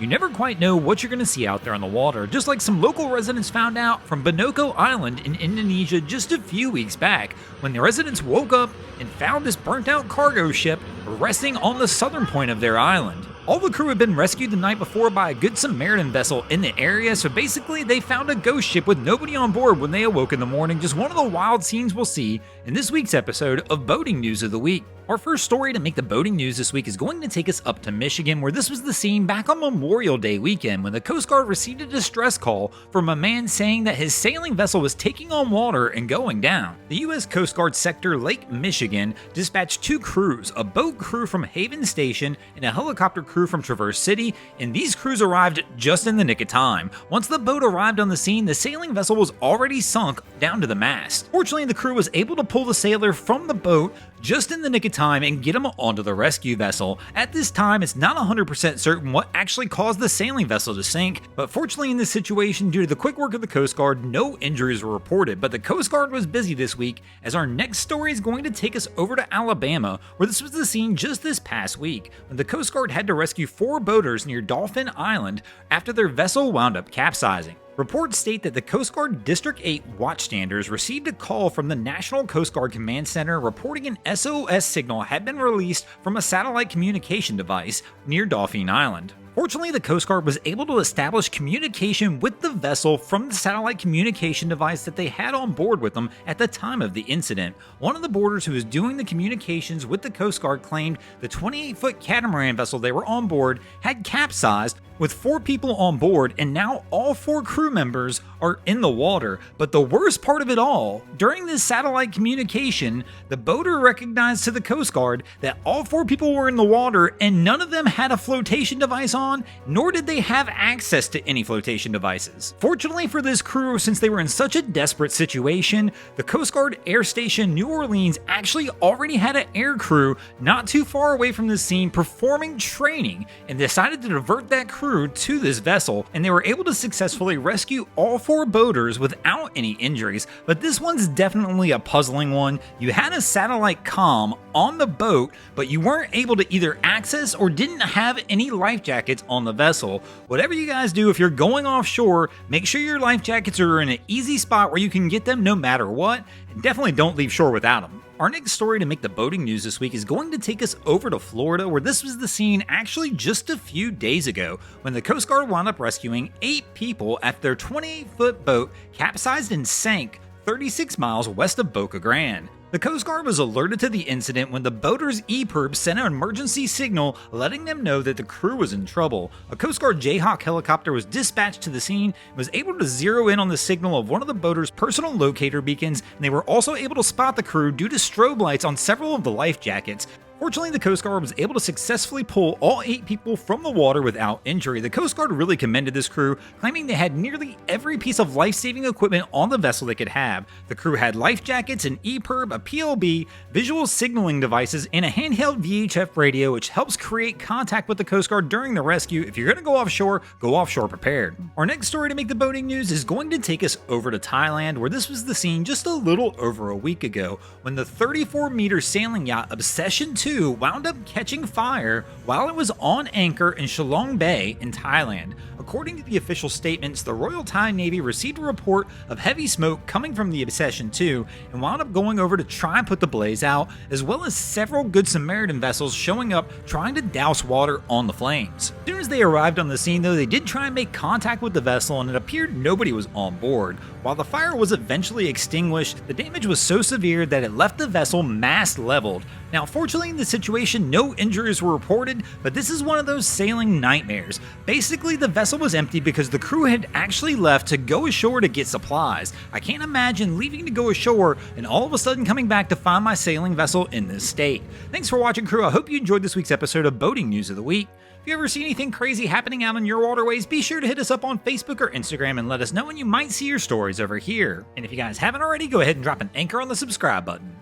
You never quite know what you're going to see out there on the water, just like some local residents found out from Bonoko Island in Indonesia just a few weeks back, when the residents woke up and found this burnt out cargo ship resting on the southern point of their island. All the crew had been rescued the night before by a Good Samaritan vessel in the area, so basically they found a ghost ship with nobody on board when they awoke in the morning. Just one of the wild scenes we'll see in this week's episode of Boating News of the Week. Our first story to make the boating news this week is going to take us up to Michigan, where this was the scene back on Memorial Day weekend when the Coast Guard received a distress call from a man saying that his sailing vessel was taking on water and going down. The U.S. Coast Guard sector Lake Michigan dispatched two crews, a boat crew from Haven Station and a helicopter crew from Traverse City, and these crews arrived just in the nick of time. Once the boat arrived on the scene, the sailing vessel was already sunk down to the mast. Fortunately, the crew was able to pull the sailor from the boat just in the nick of time and get him onto the rescue vessel. At this time, it's not 100% certain what actually caused the sailing vessel to sink, but fortunately in this situation, due to the quick work of the Coast Guard, no injuries were reported. But the Coast Guard was busy this week, as our next story is going to take us over to Alabama, where this was the scene just this past week, when the Coast Guard had to rescue 4 boaters near Dauphin Island after their vessel wound up capsizing. Reports state that the Coast Guard District 8 watchstanders received a call from the National Coast Guard Command Center reporting an SOS signal had been released from a satellite communication device near Dauphin Island. Fortunately, the Coast Guard was able to establish communication with the vessel from the satellite communication device that they had on board with them at the time of the incident. One of the boarders who was doing the communications with the Coast Guard claimed the 28-foot catamaran vessel they were on board had capsized with 4 people on board, and now all 4 crew members are in the water. But the worst part of it all, during this satellite communication, the boater recognized to the Coast Guard that all 4 people were in the water and none of them had a flotation device on, nor did they have access to any flotation devices. Fortunately for this crew, since they were in such a desperate situation, the Coast Guard Air Station New Orleans actually already had an air crew not too far away from the scene performing training, and decided to divert that crew to this vessel, and they were able to successfully rescue all 4 boaters without any injuries. But this one's definitely a puzzling one. You had a satellite comm on the boat, but you weren't able to either access or didn't have any life jackets on the vessel. Whatever you guys do, if you're going offshore, make sure your life jackets are in an easy spot where you can get them no matter what, and definitely don't leave shore without them. Our next story to make the boating news this week is going to take us over to Florida, where this was the scene actually just a few days ago, when the Coast Guard wound up rescuing 8 people after their 28-foot boat capsized and sank 36 miles west of Boca Grande. The Coast Guard was alerted to the incident when the boaters' EPIRB sent an emergency signal letting them know that the crew was in trouble. A Coast Guard Jayhawk helicopter was dispatched to the scene and was able to zero in on the signal of one of the boaters' personal locator beacons, and they were also able to spot the crew due to strobe lights on several of the life jackets. Fortunately, the Coast Guard was able to successfully pull all 8 people from the water without injury. The Coast Guard really commended this crew, claiming they had nearly every piece of life-saving equipment on the vessel they could have. The crew had life jackets, an EPIRB, a PLB, visual signaling devices, and a handheld VHF radio, which helps create contact with the Coast Guard during the rescue. If you're going to go offshore prepared. Our next story to make the boating news is going to take us over to Thailand, where this was the scene just a little over a week ago, when the 34-meter sailing yacht Obsession 2 wound up catching fire while it was on anchor in Shillong Bay in Thailand. According to the official statements, the Royal Thai Navy received a report of heavy smoke coming from the Obsession 2 and wound up going over to try and put the blaze out, as well as several Good Samaritan vessels showing up trying to douse water on the flames. As soon as they arrived on the scene, though, they did try and make contact with the vessel, and it appeared nobody was on board. While the fire was eventually extinguished, the damage was so severe that it left the vessel mast leveled. Now, fortunately in this situation, no injuries were reported, but this is one of those sailing nightmares. Basically, the vessel was empty because the crew had actually left to go ashore to get supplies. I can't imagine leaving to go ashore and all of a sudden coming back to find my sailing vessel in this state. Thanks for watching, crew. I hope you enjoyed this week's episode of Boating News of the Week. If you ever see anything crazy happening out on your waterways, be sure to hit us up on Facebook or Instagram and let us know when you might see your stories over here. And if you guys haven't already, go ahead and drop an anchor on the subscribe button.